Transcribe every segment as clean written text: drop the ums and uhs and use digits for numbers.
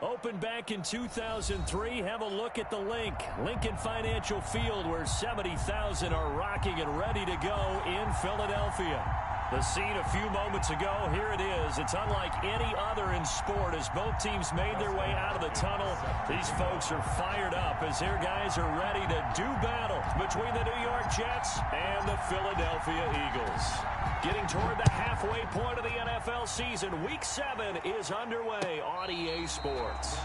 Opened back in 2003, have a look at the Lincoln Financial Field, where 70,000 are rocking and ready to go in Philadelphia. The scene a few moments ago, here it is. It's unlike any other in sport as both teams made their way out of the tunnel. These folks are fired up as their guys are ready to do battle between the New York Jets and the Philadelphia Eagles. Getting toward the halfway point of the NFL season, Week 7 is underway on EA Sports.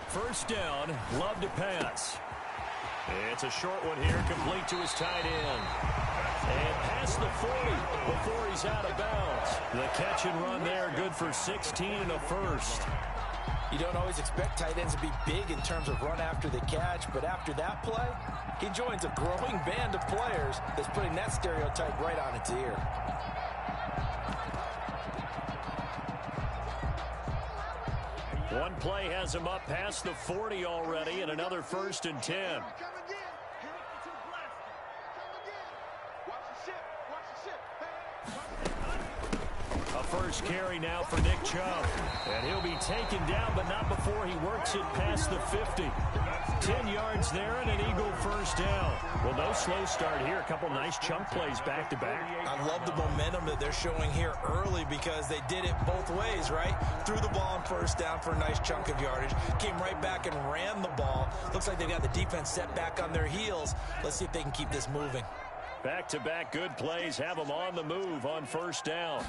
First down, Love to pass. It's a short one here, complete to his tight end. And past the 40 before he's out of bounds. The catch and run there, good for 16 and a first. You don't always expect tight ends to be big in terms of run after the catch, but after that play, he joins a growing band of players that's putting that stereotype right on its ear. One play has him up past the 40 already, and another 1st and 10. A first carry now for Nick Chubb. And he'll be taken down, but not before he works it past the 50. 10 yards there and an Eagle first down. Well, no slow start here. A couple nice chunk plays back-to-back. I love the momentum that they're showing here early because they did it both ways, right? Threw the ball on first down for a nice chunk of yardage. Came right back and ran the ball. Looks like they've got the defense set back on their heels. Let's see if they can keep this moving. Back-to-back good plays have them on the move on first down.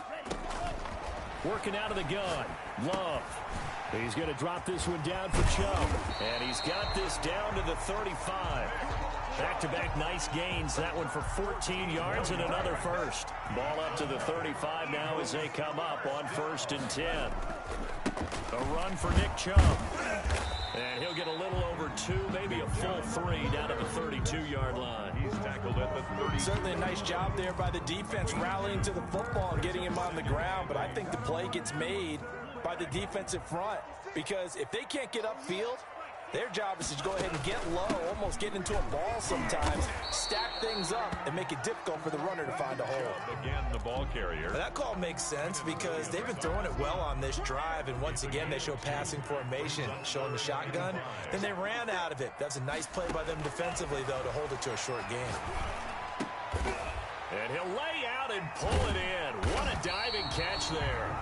Working out of the gun. Love. He's going to drop this one down for Chubb. And he's got this down to the 35. Back-to-back nice gains. That one for 14 yards and another first. Ball up to the 35 now as they come up on 1st and 10. A run for Nick Chubb. And he'll get a little over 2, maybe a full 3 down to the 32-yard line. He's tackled at the 30. Certainly a nice job there by the defense rallying to the football and getting him on the ground. But I think the play gets made by the defensive front, because if they can't get upfield, their job is to go ahead and get low, almost get into a ball sometimes, stack things up, and make it difficult for the runner to find a hole. Again, the ball carrier. That call makes sense because they've been throwing it well on this drive, and once again, they show passing formation, showing the shotgun. Then they ran out of it. That's a nice play by them defensively, though, to hold it to a short gain. And he'll lay out and pull it in. What a diving catch there.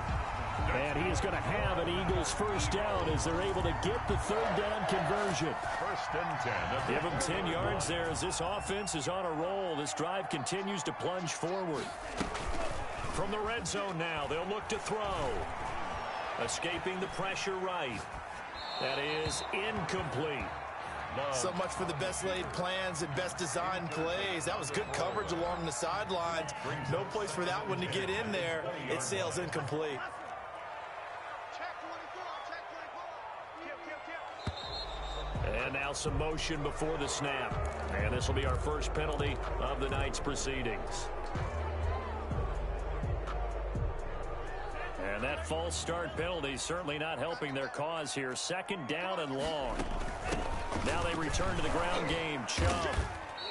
And he is going to have an Eagles first down as they're able to get the 3rd down conversion. 1st and 10. Give him 10 yards there as this offense is on a roll. This drive continues to plunge forward. From the red zone now, they'll look to throw. Escaping the pressure right. That is incomplete. So much for the best laid plans and best designed plays. That was good coverage along the sidelines. No place for that one to get in there. It sails incomplete. And now some motion before the snap. And this will be our first penalty of the night's proceedings. And that false start penalty certainly not helping their cause here. 2nd down and long. Now they return to the ground game. Chubb.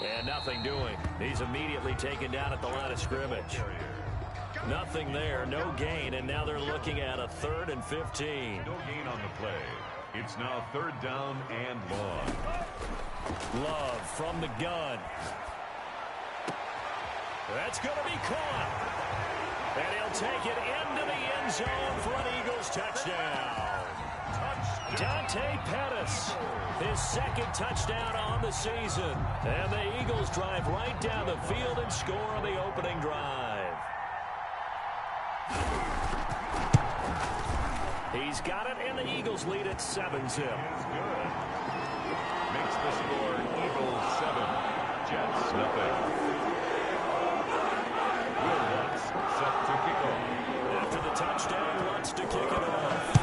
And nothing doing. He's immediately taken down at the line of scrimmage. Nothing there. No gain. And now they're looking at a 3rd and 15. No gain on the play. It's now 3rd down and long. Love from the gun. That's going to be caught. And he'll take it into the end zone for an Eagles touchdown. Dante Pettis, his 2nd touchdown on the season. And the Eagles drive right down the field and score on the opening drive. He's got it, and the Eagles lead at 7-zip. That's good. Makes the score Eagles 7, Jets nothing. Will Lutz set to kick off. After the touchdown, wants to kick it off.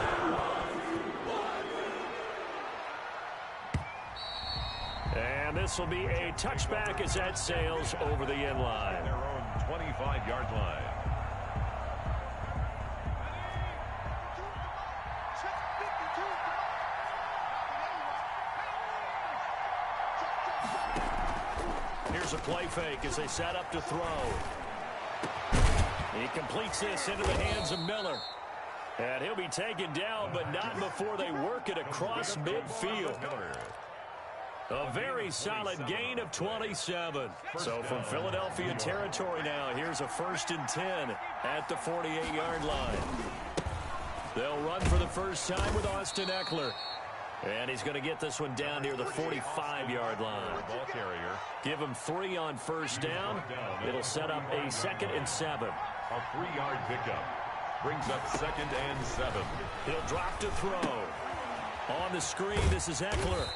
And this will be a touchback as that sails over the end line. Their own 25-yard line. Here's a play fake as they set up to throw. He completes this into the hands of Miller. And he'll be taken down, but not before they work it across midfield. A very solid gain of 27. So from Philadelphia territory now, here's a 1st and 10 at the 48-yard line. They'll run for the first time with Austin Eckler. And he's going to get this one down near the 45-yard line. Ball carrier. Give him 3 on first down. It'll set up a 2nd and 7. A 3-yard pickup. Brings up 2nd and 7. He'll drop to throw. On the screen, this is Eckler.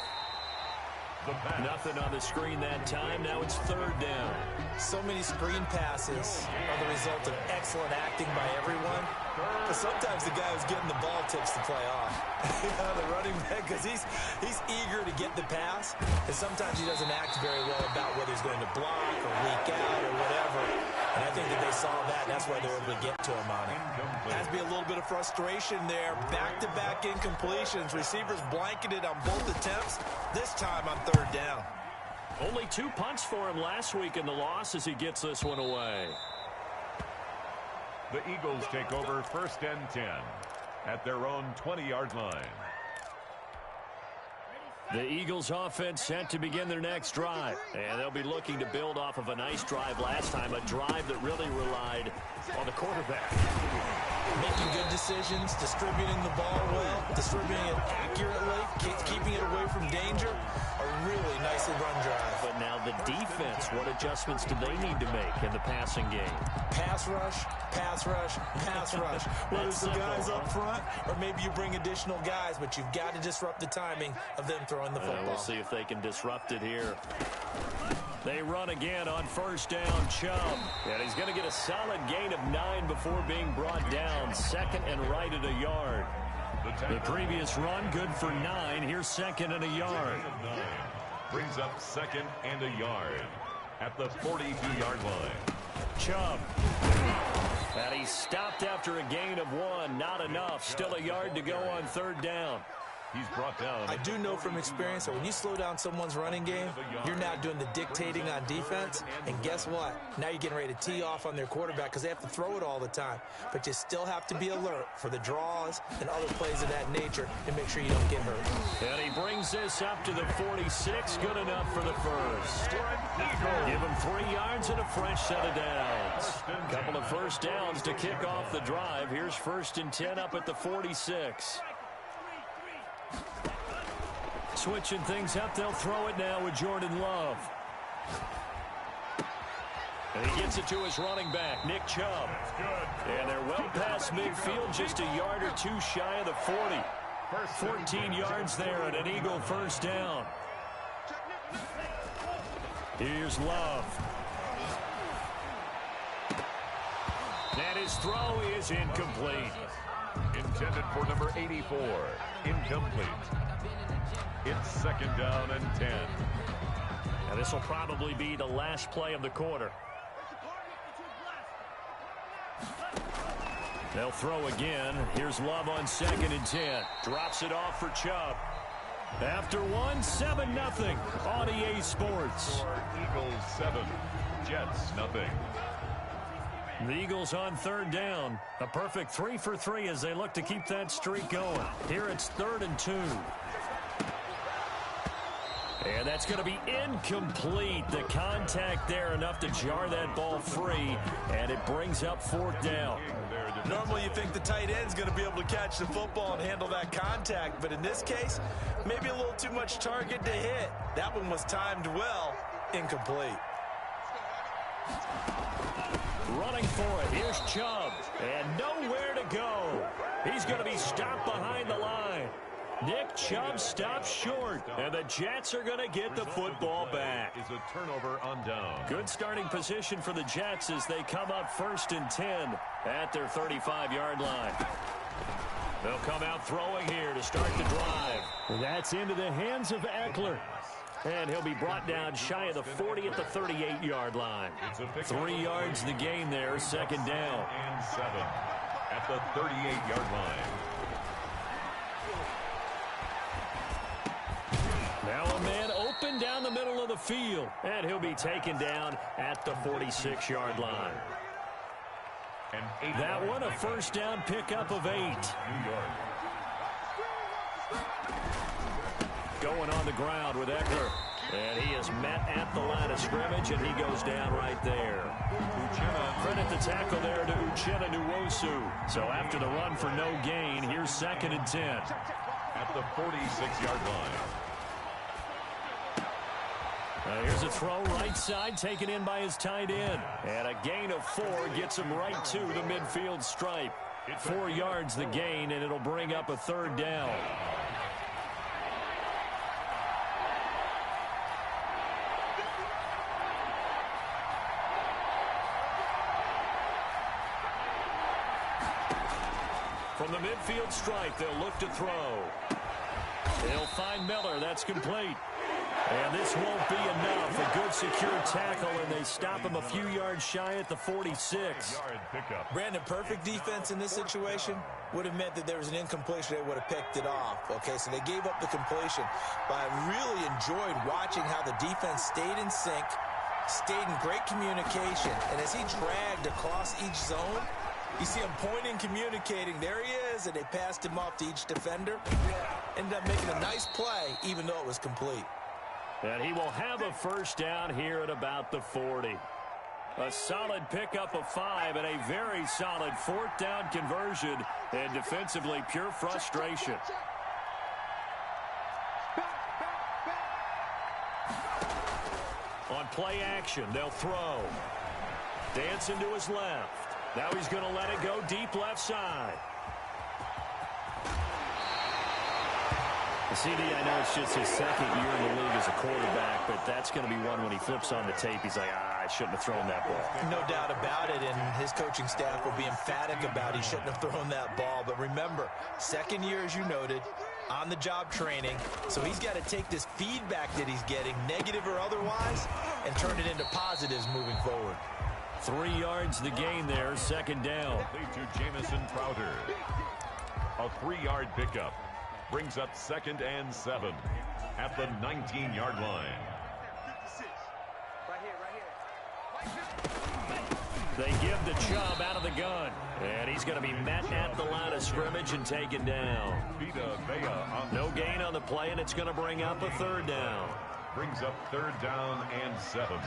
Nothing on the screen that time. Now it's 3rd down. So many screen passes are the result of excellent acting by everyone. But sometimes the guy who's getting the ball tips the play off. The running back, because he's eager to get the pass. And sometimes he doesn't act very well about whether he's going to block or weak out or whatever. And I think that they saw that, and that's why they were able to get to him on it. Has to be a little bit of frustration there. Back-to-back incompletions. Receivers blanketed on both attempts. This time on 3rd down. Only 2 punts for him last week in the loss as he gets this one away. The Eagles take over 1st and 10 at their own 20-yard line. The Eagles offense set to begin their next drive. And they'll be looking to build off of a nice drive last time, a drive that really relied on the quarterback. Making good decisions, distributing the ball well, distributing it accurately, keeping it away from danger. A really nicely run drive. But now the defense, what adjustments do they need to make in the passing game? Pass rush, pass rush, pass rush. Whether it's the guys up front or maybe you bring additional guys, but you've got to disrupt the timing of them throwing the football. We'll see if they can disrupt it here. They run again on first down, Chubb. And he's going to get a solid gain of 9 before being brought down. 2nd and right at a yard. The previous run, good for 9. Here's 2nd and a yard. Brings up 2nd and a yard at the 42-yard line. Chubb. And he stopped after a gain of 1. Not enough. Still a yard to go on 3rd down. He's brought down. I do know from experience that when you slow down someone's running game, you're now doing the dictating on defense. And guess what? Now you're getting ready to tee off on their quarterback because they have to throw it all the time. But you still have to be alert for the draws and other plays of that nature to make sure you don't get hurt. And he brings this up to the 46. Good enough for the first. Give him 3 yards and a fresh set of downs. Couple of first downs to kick off the drive. Here's 1st and 10 up at the 46. Switching things up, they'll throw it now with Jordan Love. And he gets it to his running back, Nick Chubb. And they're well past midfield, just a yard or 2 shy of the 40. 14 yards there and an Eagle first down. Here's Love. And his throw is incomplete. Intended for number 84. Incomplete. It's 2nd down and 10. And this will probably be the last play of the quarter. They'll throw again. Here's Love on 2nd and 10. Drops it off for Chubb. After 1, 7-0 on EA Sports. Eagles 7, Jets nothing. The Eagles on 3rd down. A perfect 3 for 3 as they look to keep that streak going. Here it's 3rd and 2. And that's going to be incomplete. The contact there enough to jar that ball free, and it brings up 4th down. Normally you think the tight end's going to be able to catch the football and handle that contact, but in this case, maybe a little too much target to hit. That one was timed well. Incomplete. Running for it. Here's Chubb, and nowhere to go. He's going to be stopped behind the line. Nick Chubb stops short, and the Jets are going to get the football back. Is a turnover on down. Good starting position for the Jets as they come up 1st and 10 at their 35-yard line. They'll come out throwing here to start the drive. That's into the hands of Eckler. And he'll be brought down shy of the 40 at the 38-yard line. 3 yards the gain there, 2nd down. And 7 at the 38-yard line. Now a man open down the middle of the field. And he'll be taken down at the 46-yard line. That one a 1st down pickup of 8. New York. Going on the ground with Eckler. And he is met at the line of scrimmage, and he goes down right there. Credit the tackle there to Uchenna Nwosu. So after the run for no gain, here's 2nd and 10. At the 46-yard line. Here's a throw right side taken in by his tight end. And a gain of 4 gets him right to the midfield stripe. 4 yards the gain, and it'll bring up a 3rd down. From the midfield stripe, they'll look to throw. They'll find Miller. That's complete. And this won't be enough. A good secure tackle, and they stop him a few yards shy at the 46. Brandon, perfect defense in this situation would have meant that there was an incompletion. They would have picked it off. Okay, so they gave up the completion. But I really enjoyed watching how the defense stayed in sync, stayed in great communication. And as he dragged across each zone, you see him pointing, communicating. There he is, and they passed him off to each defender. Ended up making a nice play, even though it was complete. And he will have a 1st down here at about the 40. A solid pickup of 5 and a very solid 4th down conversion. And defensively, pure frustration. On play action, they'll throw. Dancing to his left. Now he's going to let it go deep left side. CD, I know it's just his 2nd year in the league as a quarterback, but that's going to be one when he flips on the tape. He's like, I shouldn't have thrown that ball. No doubt about it, and his coaching staff will be emphatic about he shouldn't have thrown that ball. But remember, 2nd year, as you noted, on-the-job training, so he's got to take this feedback that he's getting, negative or otherwise, and turn it into positives moving forward. 3 yards the gain there, 2nd down. To Jamison Crowder. A 3-yard pickup. Brings up 2nd and 7 at the 19-yard line. They give the Chubb out of the gun. And he's going to be met at the line of scrimmage and taken down. No gain on the play, and it's going to bring up a 3rd down. Brings up 3rd down and 7.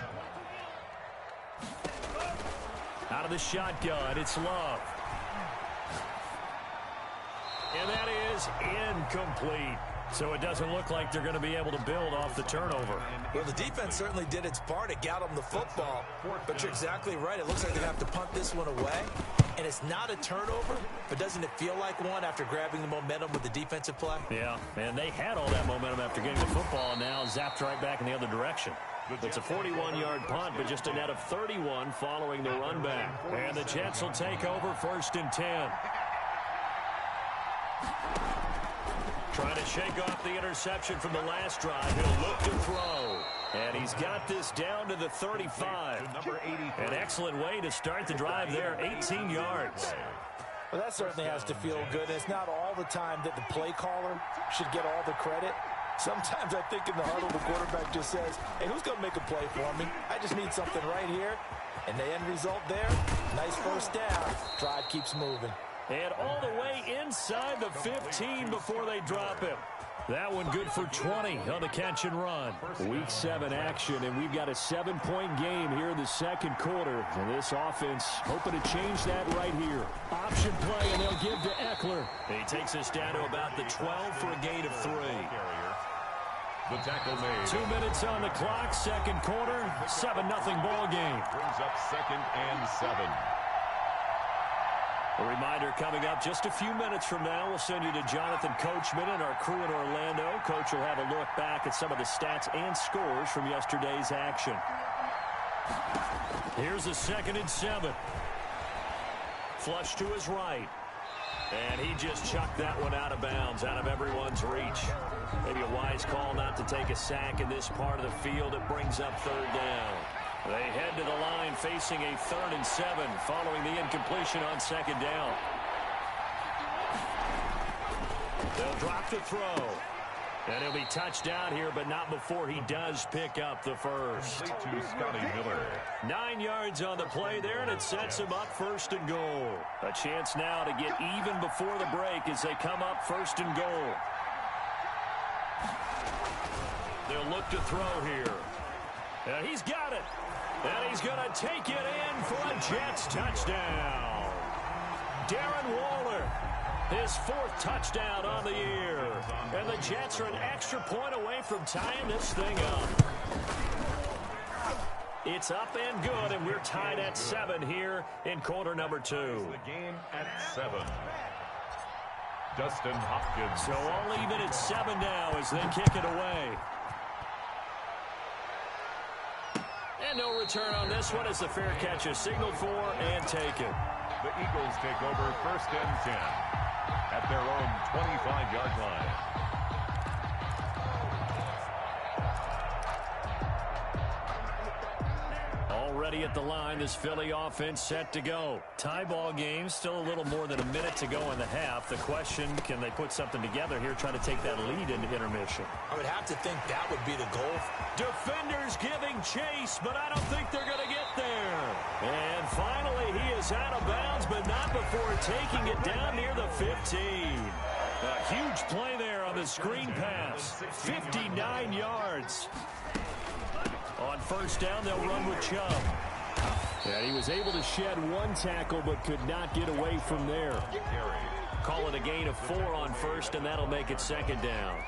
Out of the shotgun, it's Love. And that is incomplete. So it doesn't look like they're going to be able to build off the turnover. Well, the defense certainly did its part. It got them the football. But you're exactly right. It looks like they're going to have to punt this one away. And it's not a turnover, but doesn't it feel like one after grabbing the momentum with the defensive play? Yeah, and they had all that momentum after getting the football, and now zapped right back in the other direction. It's a 41-yard punt, but just a net of 31 following the run back. And the Jets will take over 1st and 10. Trying to shake off the interception from the last drive. He'll look to throw. And he's got this down to the 35. An excellent way to start the drive there, 18 yards. Well, that certainly has to feel good. It's not all the time that the play caller should get all the credit. Sometimes I think in the huddle, the quarterback just says, hey, who's going to make a play for me? I just need something right here. And the end result there, nice 1st down. Drive keeps moving. And all the way inside the 15 before they drop him. That one good for 20 on the catch and run. Week 7 action, and we've got a 7-point game here in the 2nd quarter. And this offense hoping to change that right here. Option play, and they'll give to Eckler. He takes us down to about the 12 for a gain of 3. The tackle made. 2 minutes on the clock, 2nd quarter, 7-0 ball game. Brings up 2nd and 7. A reminder coming up just a few minutes from now. We'll send you to Jonathan Coachman and our crew in Orlando. Coach will have a look back at some of the stats and scores from yesterday's action. Here's a 2nd and 7. Flush to his right. And he just chucked that one out of bounds, out of everyone's reach. Maybe a wise call not to take a sack in this part of the field. It brings up 3rd down. They head to the line facing a 3rd and 7 following the incompletion on 2nd down. They'll drop to throw. And he'll be touched down here, but not before he does pick up the first. To Scotty Miller. 9 yards on the play there, and it sets him up 1st and goal. A chance now to get even before the break as they come up 1st and goal. They'll look to throw here. And he's got it. And he's going to take it in for a Jets touchdown. Darren Waller, his 4th touchdown on the year. And the Jets are an extra point away from tying this thing up. It's up and good, and we're tied at 7 here in quarter number 2. The game at 7. Dustin Hopkins. So all even at 7 now as they kick it away. And no return on this one as the fair catch is signaled for and taken. The Eagles take over 1st and 10 at their own 25-yard line. Already at the line, this Philly offense set to go. Tie ball game, still a little more than a minute to go in the half. The question, can they put something together here, try to take that lead into intermission? I would have to think that would be the goal. Defenders giving chase, but I don't think they're going to get there. And finally, he is out of bounds, but not before taking it down near the 15. A huge play there on the screen pass. 59 yards. On 1st down, they'll run with Chubb. And he was able to shed 1 tackle, but could not get away from there. Call it a gain of 4 on 1st, and that'll make it 2nd down.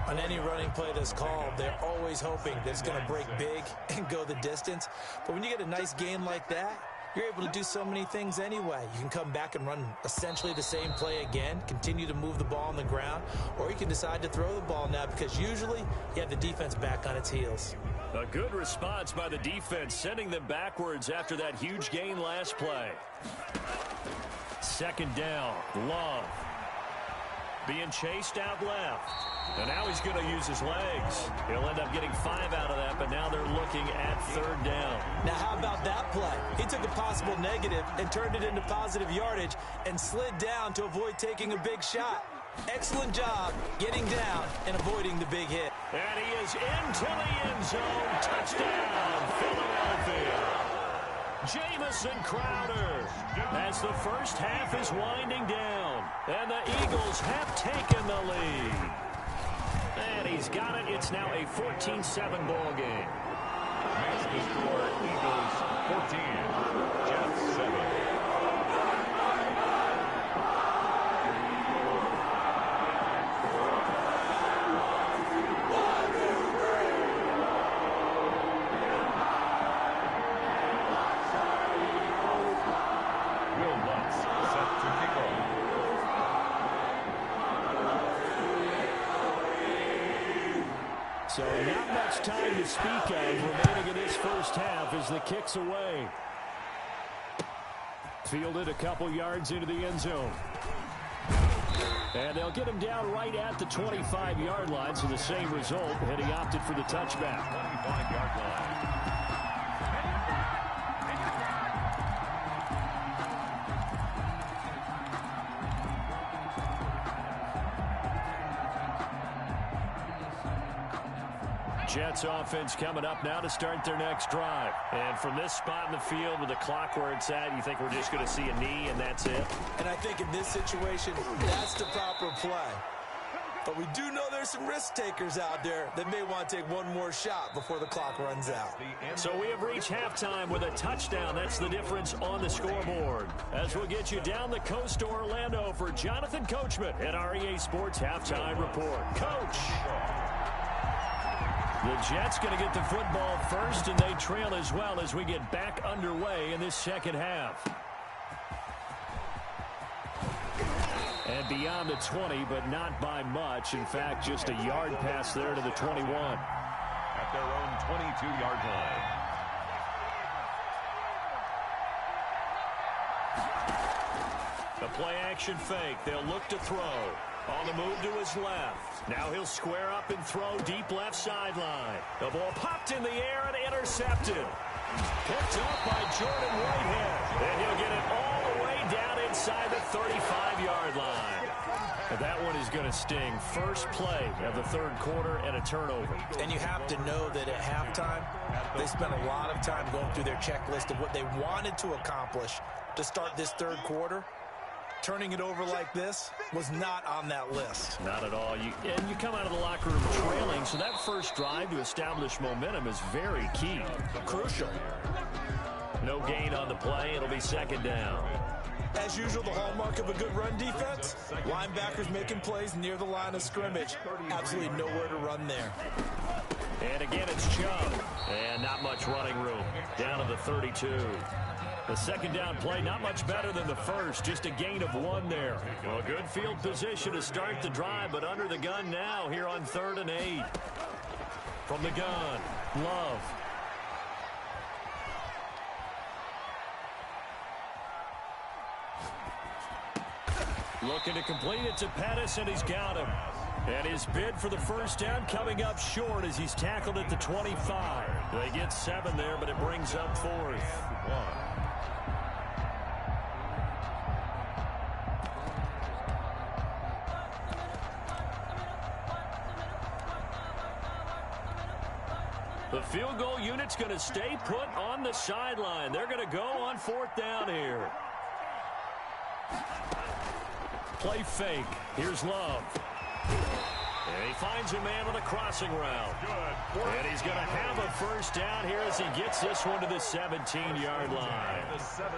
On any running play that's called, they're always hoping that it's going to break big and go the distance. But when you get a nice gain like that, you're able to do so many things anyway. You can come back and run essentially the same play again, continue to move the ball on the ground, or you can decide to throw the ball now because usually you have the defense back on its heels. A good response by the defense, sending them backwards after that huge gain last play. 2nd down, Love. Being chased out left. And now he's going to use his legs. He'll end up getting 5 out of that, but now they're looking at 3rd down. Now how about that play? He took a possible negative and turned it into positive yardage and slid down to avoid taking a big shot. Excellent job getting down and avoiding the big hit. And he is into the end zone. Touchdown, Philadelphia. Jamison Crowder as the 1st half is winding down. And the Eagles have taken the lead. And he's got it. It's now a 14-7 ball game. Makes the score Eagles 14, Jets 7. So not much time to speak of remaining in this 1st half as the kick's away. Fielded a couple yards into the end zone. And they'll get him down right at the 25-yard line, so the same result, and he opted for the touchback. 25-yard line. Jets offense coming up now to start their next drive. And from this spot in the field with the clock where it's at, you think we're just going to see a knee and that's it? And I think in this situation, that's the proper play. But we do know there's some risk takers out there that may want to take one more shot before the clock runs out. So we have reached halftime with a touchdown. That's the difference on the scoreboard. As we'll get you down the coast to Orlando for Jonathan Coachman at our EA Sports Halftime Report. Coach! The Jets going to get the football first, and they trail as well as we get back underway in this 2nd half. And beyond the 20, but not by much. In fact, just a yard pass there to the 21. At their own 22-yard line. The play-action fake. They'll look to throw. On the move to his left. Now he'll square up and throw deep left sideline. The ball popped in the air and intercepted. Picked up by Jordan Whitehead. And he'll get it all the way down inside the 35-yard line. And that one is going to sting. First play of the third quarter and a turnover. And you have to know that at halftime, they spent a lot of time going through their checklist of what they wanted to accomplish to start this third quarter. Turning it over like this was not on that list. Not at all. You come out of the locker room trailing, so that first drive to establish momentum is very key. Crucial. No gain on the play. It'll be second down. As usual, the hallmark of a good run defense, linebackers making plays near the line of scrimmage. Absolutely nowhere to run there. And again, it's Chubb. And not much running room. Down to the 32. The second down play, not much better than the first. Just a gain of 1 there. Well, good field position to start the drive, but under the gun now here on 3rd and 8. From the gun, Love. Looking to complete it to Pettis, and he's got him. And his bid for the first down coming up short as he's tackled at the 25. They get 7 there, but it brings up 4th. The field goal unit's going to stay put on the sideline. They're going to go on 4th down here. Play fake. Here's Love. And he finds a man on a crossing route. And he's going to have a first down here as he gets this one to the 17-yard line.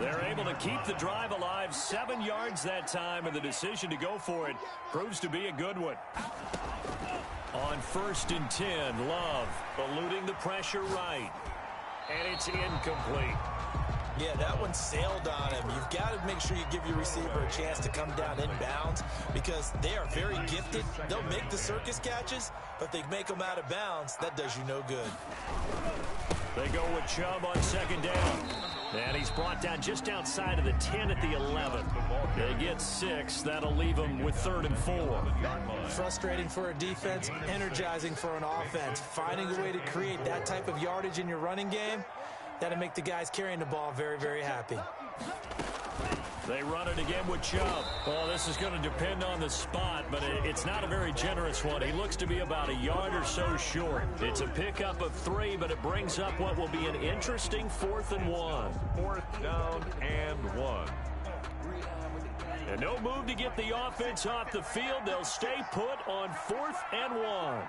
They're able to keep the drive alive. 7 yards that time, and the decision to go for it proves to be a good one. On 1st and 10, Love eluding the pressure right. And it's incomplete. Yeah, that one sailed on him. You've got to make sure you give your receiver a chance to come down inbounds because they are very gifted. They'll make the circus catches, but they make them out of bounds. That does you no good. They go with Chubb on 2nd down. And he's brought down just outside of the 10 at the 11. They get 6. That'll leave them with 3rd and 4. Frustrating for a defense, energizing for an offense. Finding a way to create that type of yardage in your running game, that'll make the guys carrying the ball very, very happy. They run it again with Chubb. Well, this is going to depend on the spot, but it's not a very generous one. He looks to be about a yard or so short. It's a pickup of 3, but it brings up what will be an interesting 4th and 1. 4th down and 1. And no move to get the offense off the field. They'll stay put on 4th and 1.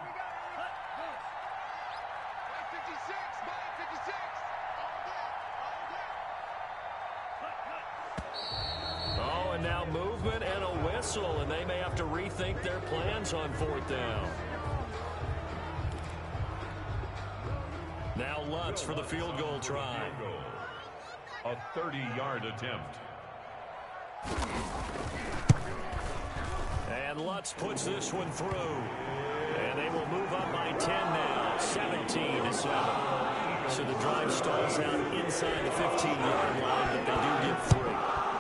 And now movement and a whistle, and they may have to rethink their plans on 4th down. Now Lutz for the field goal try. A 30-yard attempt. And Lutz puts this one through. And they will move up by 10 now, 17-7. So the drive stalls out inside the 15-yard line, but they do get 3.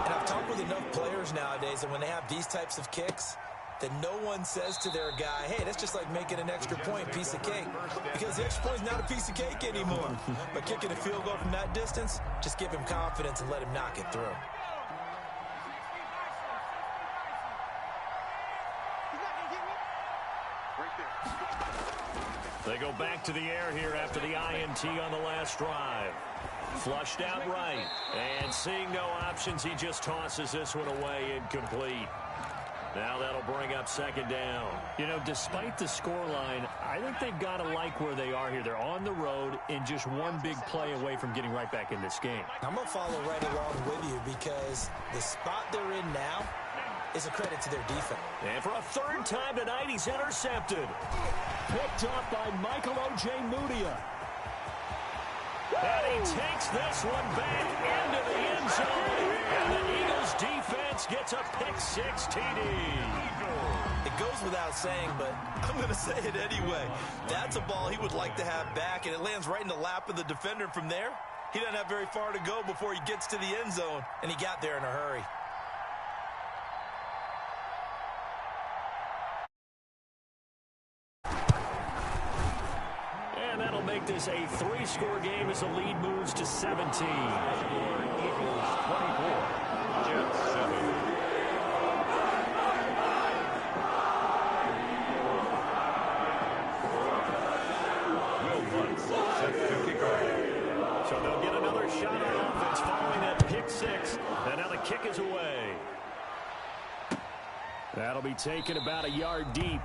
And I've talked with enough players nowadays, and when they have these types of kicks, that no one says to their guy, hey, that's just like making an extra point, piece of cake. Because the extra point is not a piece of cake anymore. But kicking a field goal from that distance, just give him confidence and let him knock it through. They go back to the air here after the INT on the last drive. Flushed out right. And seeing no options, he just tosses this one away incomplete. Now that'll bring up 2nd down. You know, despite the scoreline, I think they've got to like where they are here. They're on the road and just one big play away from getting right back in this game. I'm going to follow right along with you because the spot they're in now is a credit to their defense. And for a 3rd time tonight, he's intercepted. Picked up by Michael O.J. Mudia. And he takes this one back into the end zone. And the Eagles Eagles defense gets a pick-6 TD. It goes without saying, but I'm going to say it anyway. That's a ball he would like to have back, and it lands right in the lap of the defender. From there, he doesn't have very far to go before he gets to the end zone, and he got there in a hurry. And that'll make this a 3-score game as the lead moves to 17. Eagles 24, Jets 7. So they'll get another shot on offense following that pick-6. And now the kick is away. That'll be taken about a yard deep.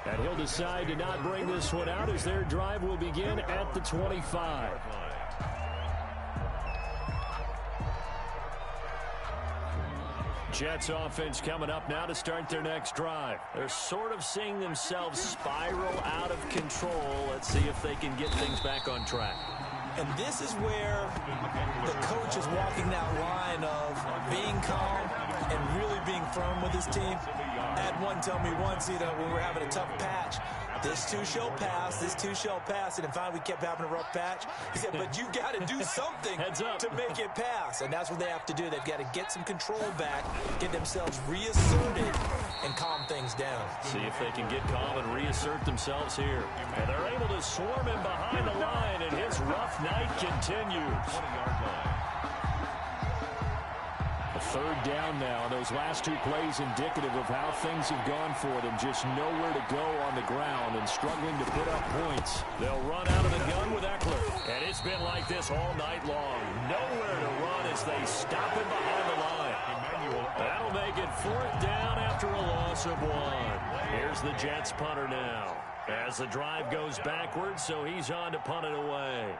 And he'll decide to not bring this one out as their drive will begin at the 25. Jets offense coming up now to start their next drive. They're sort of seeing themselves spiral out of control. Let's see if they can get things back on track. And this is where the coach is walking that line of being calm and really being firm with his team. I had one tell me once, when we're having a tough patch, this too shall pass, this too shall pass. And finally we kept having a rough patch. He said, but you got to do something to make it pass. And that's what they have to do. They've got to get some control back, get themselves reasserted, and calm things down. See if they can get calm and reassert themselves here. And they're able to swarm him behind the line, and his rough night continues. A third down now, and those last two plays indicative of how things have gone for them. Just nowhere to go on the ground and struggling to put up points. They'll run out of the gun with Eckler. And it's been like this all night long. Nowhere to run as they stop him behind the line. That'll make it 4th down after a loss of 1. Here's the Jets punter now. As the drive goes backwards, so he's on to punt it away.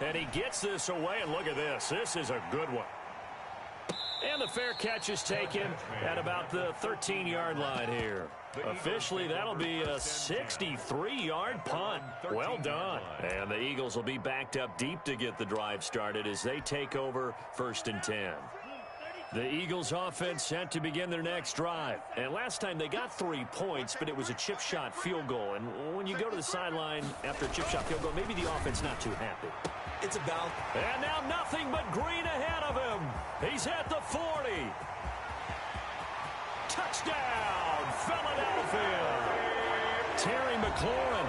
And he gets this away, and look at this. This is a good one. And the fair catch is taken at about the 13-yard line here. Officially, that'll be a 63-yard punt. Well done. And the Eagles will be backed up deep to get the drive started as they take over 1st and 10. The Eagles offense set to begin their next drive. And last time they got 3 points, but it was a chip shot field goal. And when you go to the sideline after a chip shot field goal, maybe the offense not too happy. It's about. And now nothing but green ahead of him. He's at the 40. Touchdown, Philadelphia. Terry McLaurin,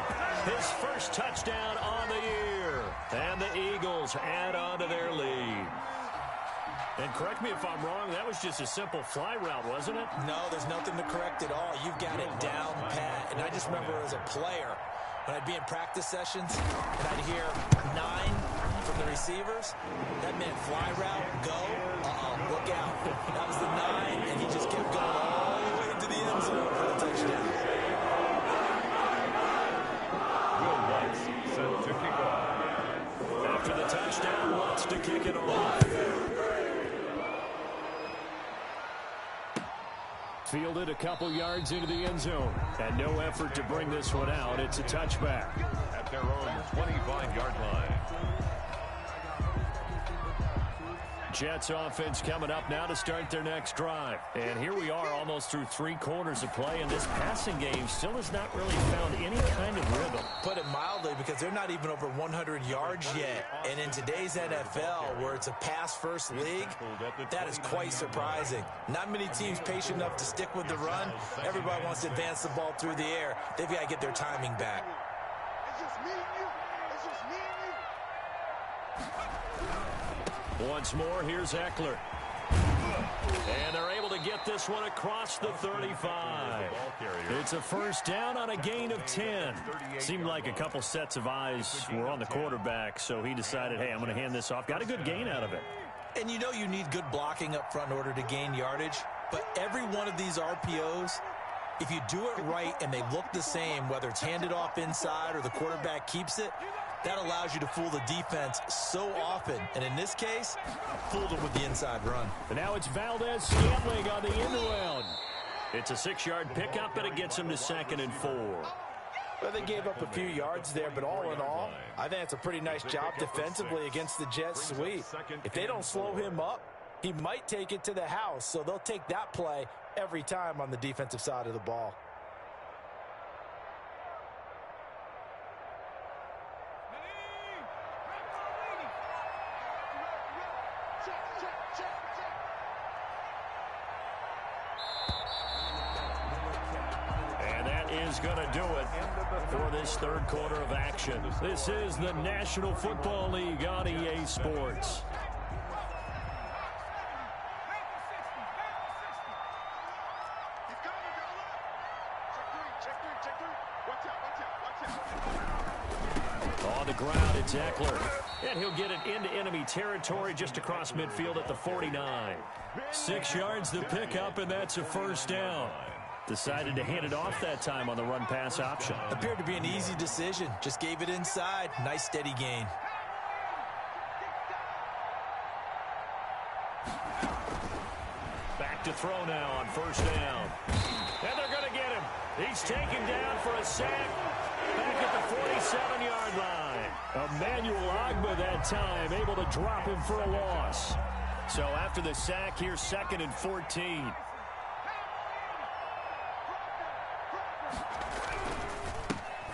his first touchdown on the year. And the Eagles add on to their lead. And correct me if I'm wrong, that was just a simple fly route, wasn't it? No, there's nothing to correct at all. You've got it down pat. And I just remember as a player, when I'd be in practice sessions, and I'd hear 9 from the receivers, that meant fly route, go, look out. That was the 9, and he just kept going all the way to the end zone for the touchdown. Will Lutz set to kick off. After the touchdown, Lutz to kick it off. Fielded a couple yards into the end zone. And no effort to bring this one out. It's a touchback. At their own 25-yard line. Jets offense coming up now to start their next drive. And here we are almost through 3 quarters of play, and this passing game still has not really found any kind of rhythm. Put it mildly, because they're not even over 100 yards yet. And in today's NFL, where it's a pass-first league, that is quite surprising. Not many teams patient enough to stick with the run. Everybody wants to advance the ball through the air. They've got to get their timing back. It's just me and you. It's just me and you. Once more, here's Eckler. And they're able to get this one across the 35. It's a first down on a gain of 10. Seemed like a couple sets of eyes were on the quarterback, so he decided, hey, I'm going to hand this off. Got a good gain out of it. And you know you need good blocking up front in order to gain yardage, but every one of these RPOs If you do it right and they look the same, whether it's handed off inside or the quarterback keeps it, that allows you to fool the defense so often. And in this case, fooled them with the inside run. And now it's Valdez-Scantling on the end around. It's a 6-yard pickup, and it gets him to 2nd and 4. Well, they gave up a few yards there, but all in all, I think it's a pretty nice job defensively against the jet sweep. If they don't slow him up, he might take it to the house, so they'll take that play every time on the defensive side of the ball. Is going to do it for this third quarter of action. This is the National Football League on EA Sports. On the ground, it's Eckler. And he'll get it into enemy territory just across midfield at the 49. 6 yards the pickup, and that's a first down. Decided to hand it off that time on the run-pass option. Appeared to be an easy decision. Just gave it inside. Nice, steady gain. Back to throw now on first down. And they're going to get him. He's taken down for a sack back at the 47-yard line. Emmanuel Ogbah that time able to drop him for a loss. So after the sack, here's 2nd and 14.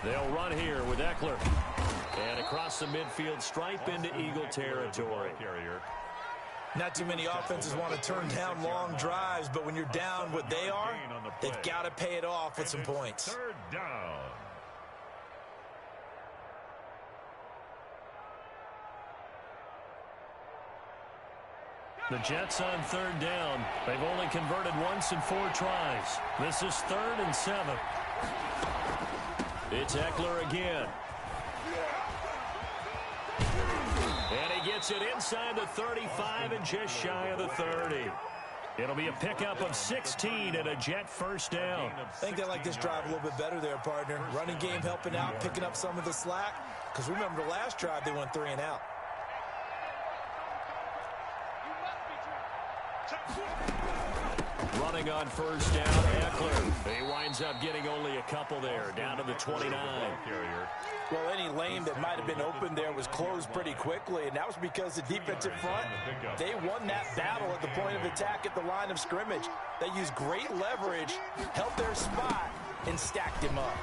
They'll run here with Eckler. And across the midfield stripe into Eagle territory. Not too many offenses want to turn down long drives, but when you're down what they are, they've got to pay it off with some points. Third down. The Jets on third down. They've only converted once in 4 tries. This is 3rd and 7. It's Eckler again. And he gets it inside the 35 and just shy of the 30. It'll be a pickup of 16 and a Jet first down. I think they like this drive a little bit better there, partner. Running game helping out, picking up some of the slack. Because remember, the last drive they went 3 and out. Running on first down, Eckler. He winds up getting only a couple there, down to the 29. Well, any lane that might have been open there was closed pretty quickly, and that was because the defensive front, they won that battle at the point of attack at the line of scrimmage. They used great leverage, held their spot, and stacked him up.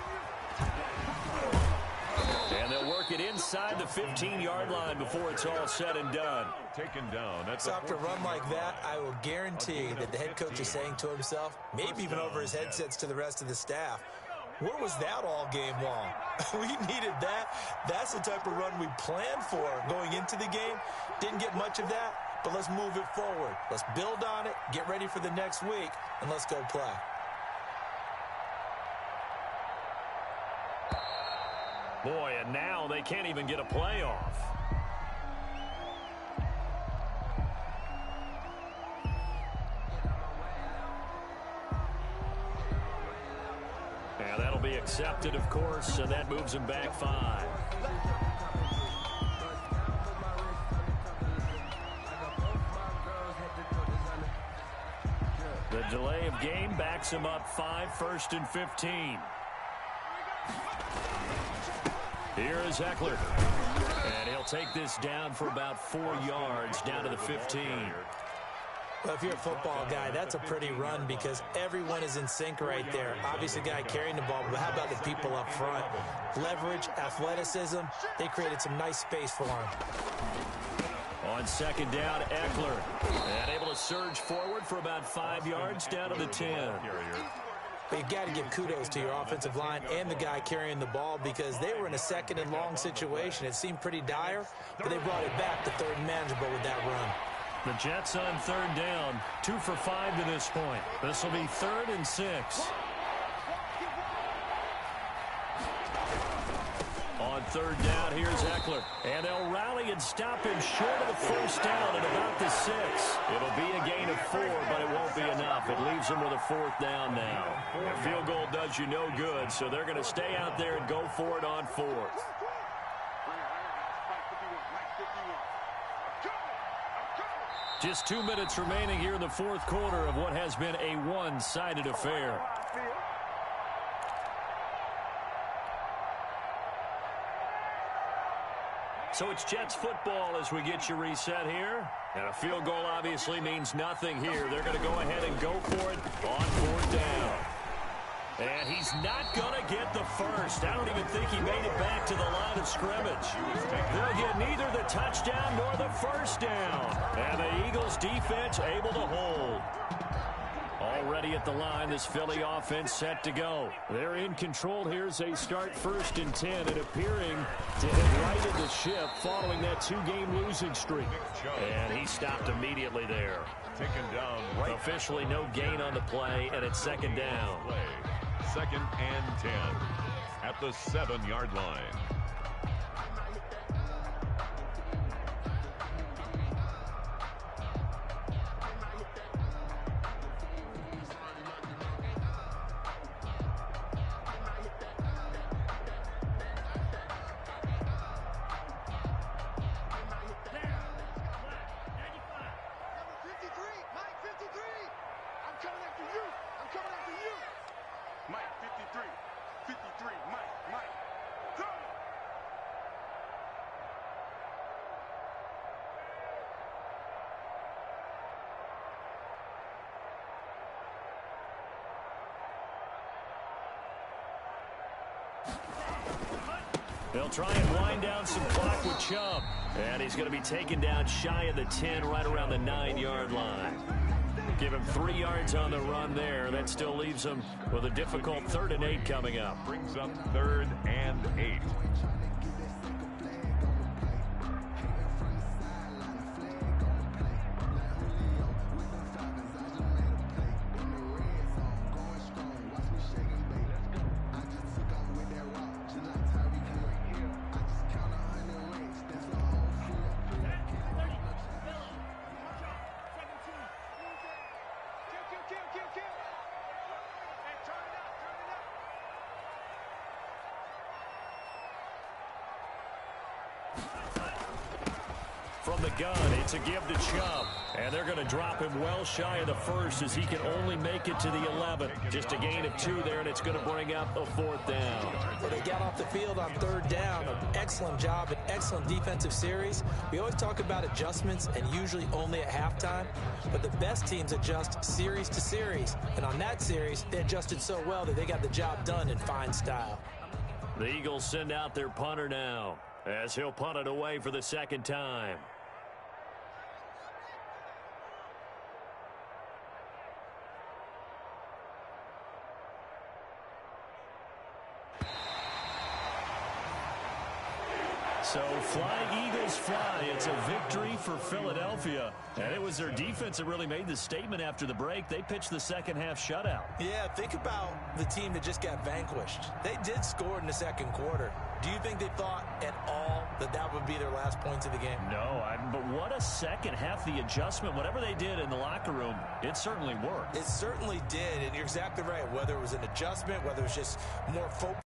And they'll work it inside the 15-yard line before it's all said and done. Taken down. So after a run like that, I will guarantee that the head coach is saying to himself, maybe even over his headsets to the rest of the staff, where was that all game long? We needed that. That's the type of run we planned for going into the game. Didn't get much of that, but let's move it forward. Let's build on it, get ready for the next week, and let's go play. Boy, and now they can't even get a playoff. And that'll be accepted, of course, and that moves them back 5. The delay of game backs him up 5, 1st and 15. Here is Eckler. And he'll take this down for about 4 yards, down to the 15. Well, if you're a football guy, that's a pretty run because everyone is in sync right there. Obviously, the guy carrying the ball, but how about the people up front? Leverage, athleticism, they created some nice space for him. On second down, Eckler. And able to surge forward for about 5 yards, down to the 10. But you've got to give kudos to your offensive line and the guy carrying the ball because they were in a 2nd and long situation. It seemed pretty dire, but they brought it back to 3rd and manageable with that run. The Jets on 3rd down, 2 for 5 to this point. This will be 3rd and 6. On third down. Here's Eckler. And they'll rally and stop him short of the first down at about the 6. It'll be a gain of 4, but it won't be enough. It leaves them with a fourth down now. A field goal does you no good, so they're going to stay out there and go for it on fourth. Just 2 minutes remaining here in the fourth quarter of what has been a one-sided affair. So it's Jets football as we get you reset here. And a field goal obviously means nothing here. They're going to go ahead and go for it on fourth down. And he's not going to get the first. I don't even think he made it back to the line of scrimmage. They'll get neither the touchdown nor the first down. And the Eagles defense able to hold. Already at the line, this Philly offense set to go. They're in control here as they start 1st and 10 and appearing to have righted the ship following that 2-game losing streak. And he stopped immediately there. Taken down right. Officially no gain on the play, and it's 2nd down. 2nd and 10 at the 7-yard line. They'll try and wind down some clock with Chubb. And he's going to be taken down shy of the 10, right around the 9-yard line. Give him 3 yards on the run there. That still leaves him with a difficult 3rd and 8 coming up. Brings up 3rd and 8. From the gun, it's a give to Chubb. And they're going to drop him well shy of the 1st as he can only make it to the 11th. Just a gain of 2 there, and it's going to bring up a 4th down. Well, they got off the field on 3rd down. An excellent job, an excellent defensive series. We always talk about adjustments and usually only at halftime. But the best teams adjust series to series. And on that series, they adjusted so well that they got the job done in fine style. The Eagles send out their punter now as he'll punt it away for the 2nd time. So fly, Eagles, fly. It's a victory for Philadelphia. And it was their defense that really made the statement after the break. They pitched the second-half shutout. Yeah, think about the team that just got vanquished. They did score in the 2nd quarter. Do you think they thought at all that that would be their last points of the game? No, but what a second half. The adjustment, whatever they did in the locker room, it certainly worked. It certainly did, and you're exactly right. Whether it was an adjustment, whether it was just more focus.